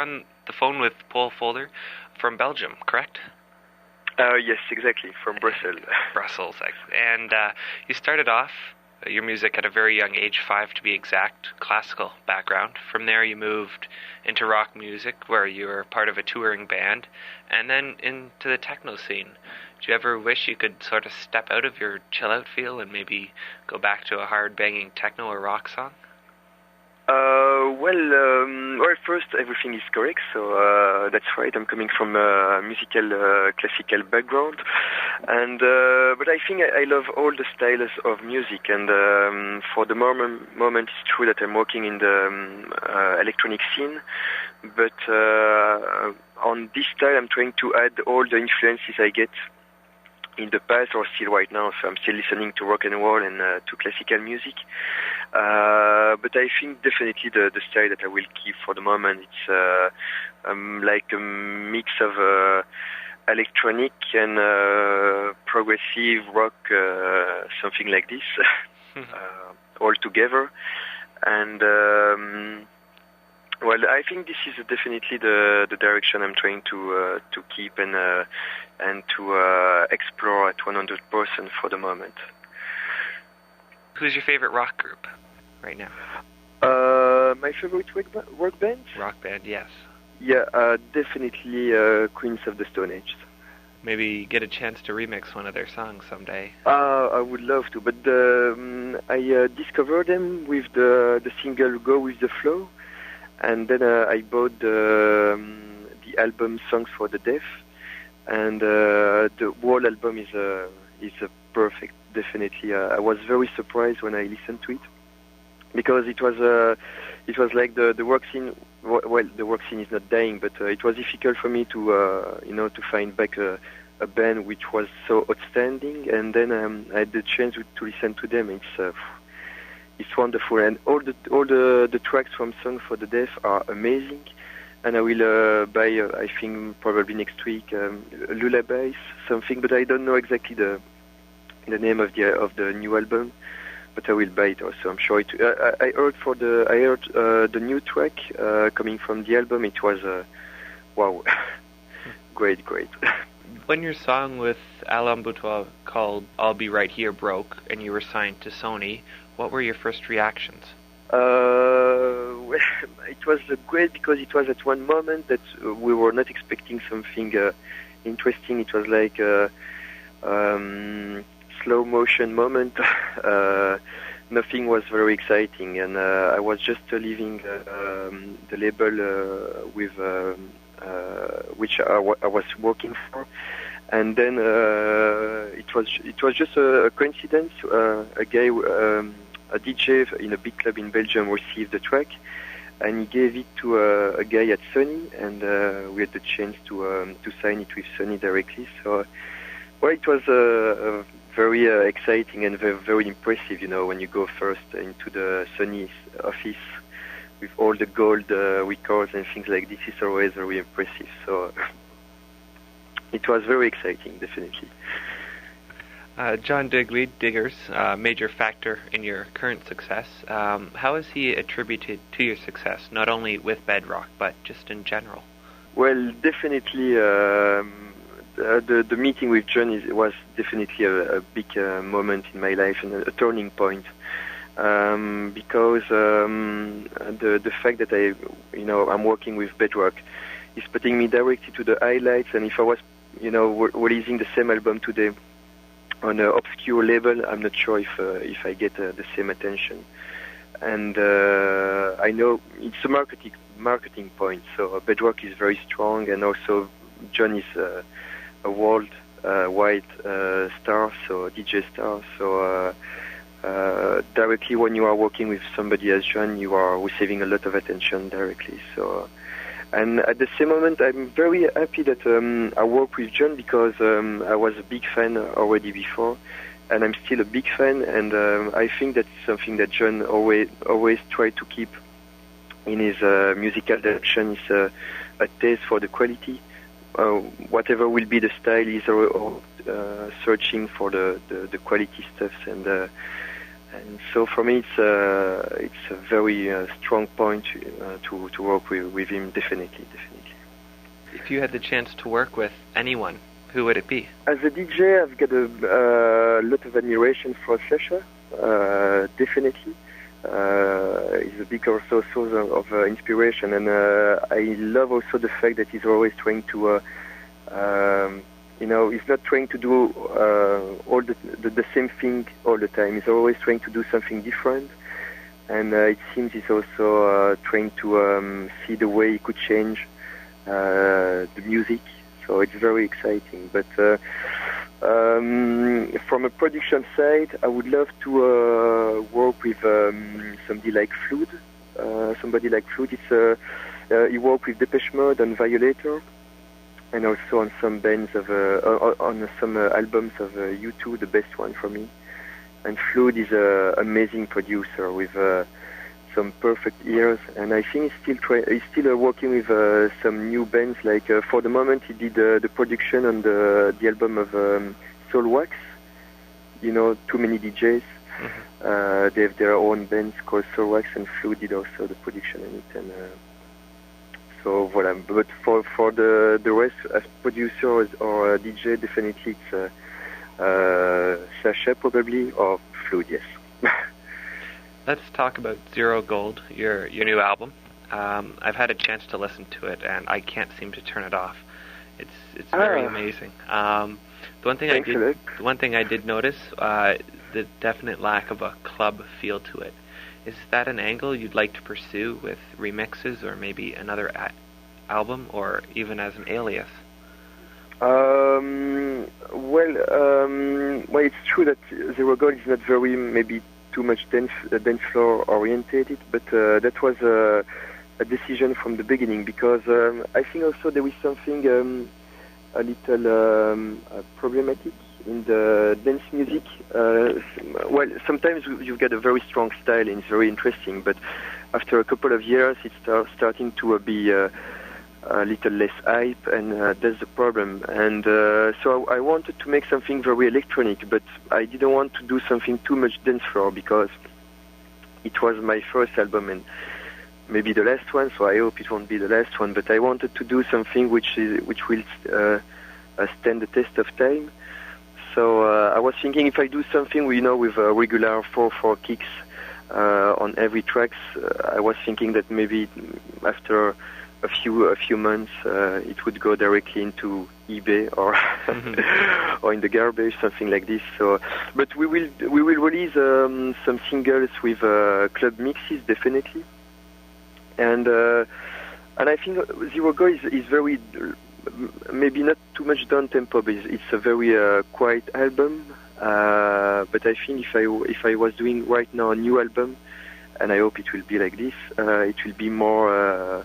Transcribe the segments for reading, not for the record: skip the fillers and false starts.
on the phone with Paul Folder from Belgium, correct? Yes, exactly, from Brussels. Brussels. And you started off your music at a very young age, 5 to be exact, classical background. From there you moved into rock music, where you were part of a touring band, and then into the techno scene. Do you ever wish you could sort of step out of your chill-out feel and maybe go back to a hard-banging techno or rock song? Well, first, everything is correct, so that's right. I'm coming from a musical, classical background, and but I think I love all the styles of music, and for the moment, it's true that I'm working in the electronic scene, but on this style, I'm trying to add all the influences I get in the past or still right now, so I'm still listening to rock and roll and to classical music. But I think definitely the style that I will keep for the moment, it's like a mix of electronic and progressive rock, something like this, all together. And well, I think this is definitely the direction I'm trying to keep and to explore at 100% for the moment. Who's your favorite rock group right now? My favorite rock band? Rock band, yes. Yeah, definitely Queens of the Stone Age. Maybe get a chance to remix one of their songs someday. I would love to, but I discovered them with the single Go With The Flow, and then I bought the album Songs for the Deaf, and the whole album is a perfect. Definitely, I was very surprised when I listened to it, because it was like the work scene. Well, the work scene is not dying, but it was difficult for me to to find back a band which was so outstanding. And then I had the chance to listen to them. It's wonderful, and all the tracks from Song for the Deaf are amazing. And I will buy, I think probably next week, Lullabies, something, but I don't know exactly the name of the new album, but I will buy it also. I'm sure it. I heard the new track coming from the album. It was wow, great. When your song with Alain Boutois called "I'll Be Right Here" broke and you were signed to Sony, what were your first reactions? Well, it was great, because it was at one moment that we were not expecting something interesting. It was like slow motion moment. Nothing was very exciting, and I was just leaving the label with which I was working for, and then it was just a coincidence. A guy, a DJ in a big club in Belgium, received the track, and he gave it to a guy at Sony, and we had the chance to sign it with Sony directly. So, well, it was very exciting and very impressive, when you go first into the Sony office with all the gold records and things like this. It's always very impressive. So it was very exciting, definitely. John Digweed, Diggers, major factor in your current success. How is he attributed to your success, not only with Bedrock, but just in general? Well, definitely, the meeting with John was definitely a big moment in my life and a turning point, because the fact that I'm working with Bedrock is putting me directly to the highlights. And if I was releasing the same album today on an obscure level, I'm not sure if I get the same attention. And I know it's a marketing point. So Bedrock is very strong, and also John is a world-wide star, so DJ star. So directly when you are working with somebody as John, you are receiving a lot of attention directly. So. And at the same moment, I'm very happy that I work with John, because I was a big fan already before, and I'm still a big fan. And I think that's something that John always tried to keep in his musical direction, is a taste for the quality. Whatever will be the style, he's searching for the quality stuff, And so for me, it's a very strong point to work with him. Definitely. If you had the chance to work with anyone, who would it be? As a DJ, I've got a lot of admiration for Sasha. Definitely, he's a big also source of inspiration, and I love also the fact that he's always trying to. He's not trying to do all the same thing all the time. He's always trying to do something different, and it seems he's also trying to see the way he could change the music. So it's very exciting. But from a production side, I would love to work with somebody like Flood. He worked with Depeche Mode and Violator, and also on some bands on some albums of U2, the best one for me. And Flood is an amazing producer with some perfect ears, and I think he's still working with some new bands. Like for the moment, he did the production on the album of Soul Wax. Too Many DJs. Mm-hmm. They have their own bands called Soul Wax, and Flood did also the production on it. And so voilà. But for the rest, as producer or DJ, definitely it's Sasha probably, or Flood, yes. Let's talk about Zero Gold, your new album. I've had a chance to listen to it, and I can't seem to turn it off. It's very amazing. The one thing I did notice, the definite lack of a club feel to it. Is that an angle you'd like to pursue with remixes, or maybe another album, or even as an alias? Well, it's true that Zero Gold is not very maybe too much dance floor orientated, but that was a decision from the beginning, because I think also there is something a little problematic in the dance music. Well, sometimes you've got a very strong style and it's very interesting, but after a couple of years it's starting to be a little less hype, and that's the problem. And so I wanted to make something very electronic, but I didn't want to do something too much dance floor, because it was my first album and maybe the last one, so I hope it won't be the last one. But I wanted to do something which will stand the test of time. So I was thinking, if I do something with a regular 4/4 kicks on every tracks, I was thinking that maybe after a few months it would go directly into eBay or or in the garbage, something like this. So, but we will release some singles with club mixes, definitely. And I think Zero Gold is very, maybe not too much down tempo, but it's a very quiet album. But I think if I was doing right now a new album, and I hope it will be like this, it will be more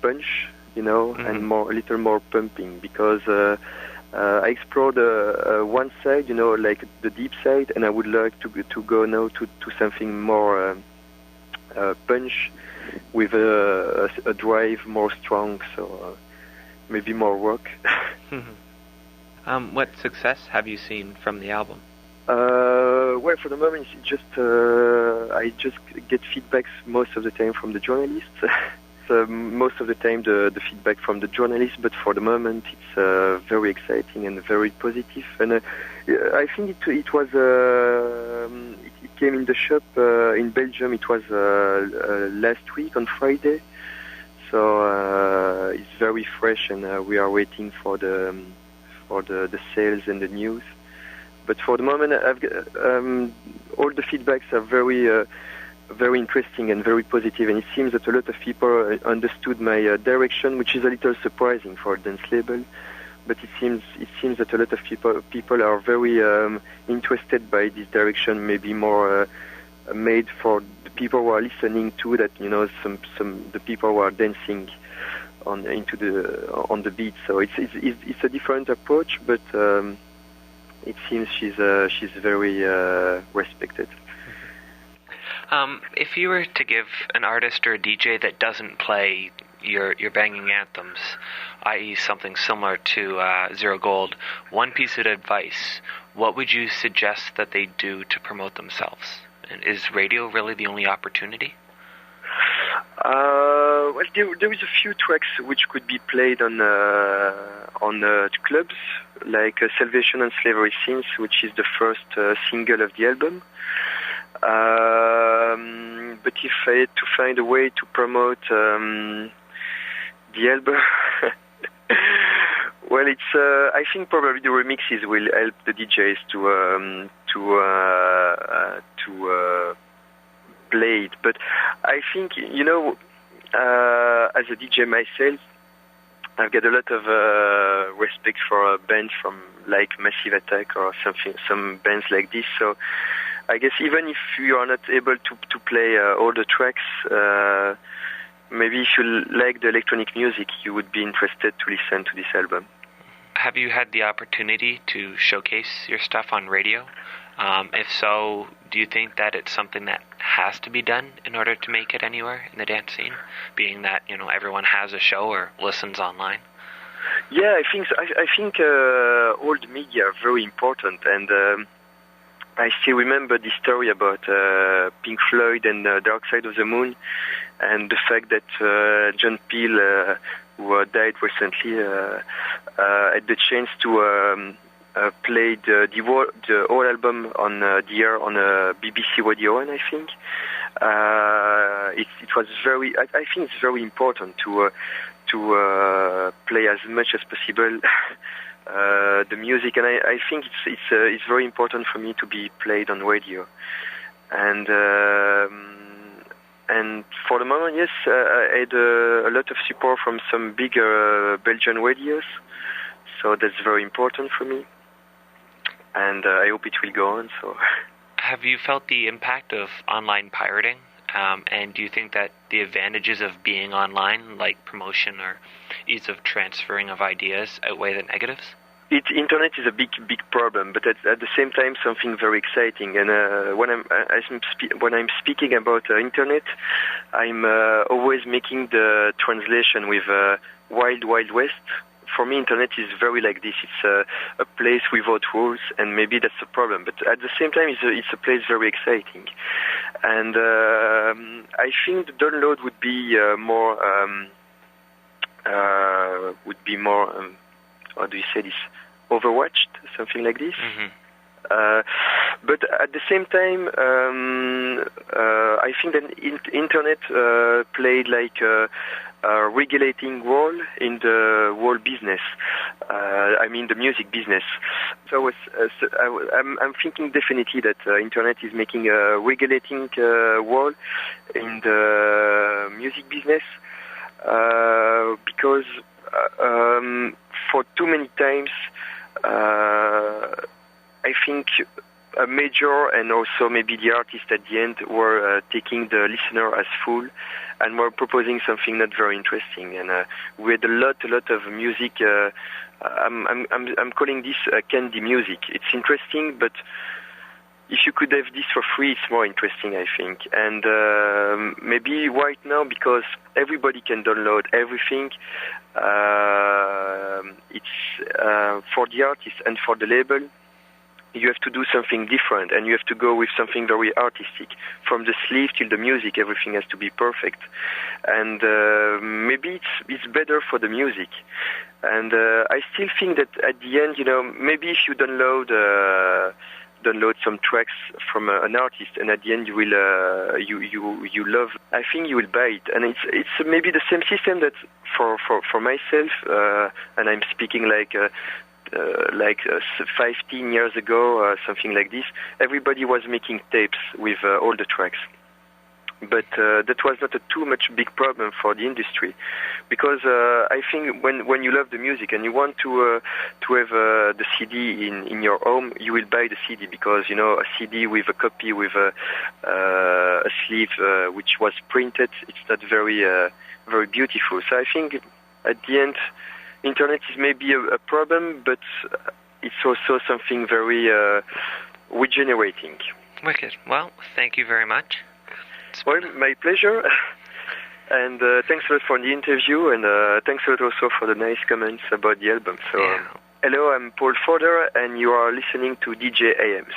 punch, and a little more pumping, because I explored one side, like the deep side, and I would like to go now to something more punch, with a drive more strong, so maybe more rock. What success have you seen from the album? Well, for the moment, it's just I just get feedbacks most of the time from the journalists. So most of the time, the feedback from the journalists, but for the moment, it's very exciting and very positive. And I think it was it came in the shop in Belgium. It was last week on Friday, so it's very fresh, and we are waiting for the sales and the news. But for the moment, all the feedbacks are very interesting and very positive, and it seems that a lot of people understood my direction, which is a little surprising for a dance label. But it seems that a lot of people are very interested by this direction, maybe more made for the people who are listening to that. The people who are dancing on the beat. So it's a different approach, but it seems she's very respected. If you were to give an artist or a DJ that doesn't play, you're banging anthems, i.e. something similar to Zero Gold. One piece of advice, what would you suggest that they do to promote themselves? And is radio really the only opportunity? Well, there is a few tracks which could be played on clubs, like Salvation and Slavery Scenes, which is the first single of the album. But if I had to find a way to promote the album, well, it's I think probably the remixes will help the DJs to play it. But I think, as a DJ myself, I've got a lot of respect for bands from like Massive Attack or some bands like this. So I guess even if you are not able to play all the tracks, maybe if you like the electronic music, you would be interested to listen to this album. Have you had the opportunity to showcase your stuff on radio? If so, do you think that it's something that has to be done in order to make it anywhere in the dance scene, being that everyone has a show or listens online? Yeah, I think all the media are very important, and I still remember the story about Pink Floyd and Dark Side of the Moon, and the fact that John Peel, who died recently, had the chance to play the whole album on the air on BBC Radio 1, I think. It was very. I think it's very important to play as much as possible the music, and I think it's very important for me to be played on radio. And for the moment, yes, I had a lot of support from some bigger Belgian radios, so that's very important for me. And I hope it will go on. So, have you felt the impact of online pirating? And do you think that the advantages of being online, like promotion or ease of transferring of ideas, outweigh the negatives? Internet is a big problem, but at the same time, something very exciting. And when I'm speaking about internet, I'm always making the translation with Wild Wild West. For me, internet is very like this. It's a place without rules, and maybe that's the problem. But at the same time, it's a place very exciting. And I think the download would be more. How do you say this? Overwatched, something like this. Mm-hmm. But at the same time, I think that internet played like a regulating role in the whole business. I mean, the music business. So I'm thinking definitely that internet is making a regulating role in the music business because for too many times, I think a major and also maybe the artist at the end were taking the listener as fool and were proposing something not very interesting. And we had a lot of music. I'm calling this candy music. It's interesting, but if you could have this for free, it's more interesting, I think. And maybe right now, because everybody can download everything, it's for the artist and for the label, you have to do something different, and you have to go with something very artistic. From the sleeve till the music, everything has to be perfect. And maybe it's better for the music. And I still think that at the end, maybe if you download some tracks from an artist, and at the end you will you love, I think you will buy it. And it's maybe the same system that for myself, and I'm speaking like 15 years ago, something like this. Everybody was making tapes with all the tracks. But that was not a too much big problem for the industry, because I think when you love the music and you want to have the CD in your home, you will buy the CD, because a CD with a copy with a sleeve which was printed, it's not very very beautiful. So I think at the end, internet is maybe a problem, but it's also something very regenerating. Wicked. Well, thank you very much. Well, my pleasure. And thanks a lot for the interview, and thanks a lot also for the nice comments about the album. So, hello, I'm Paul Fodder, and you are listening to DJ AMs.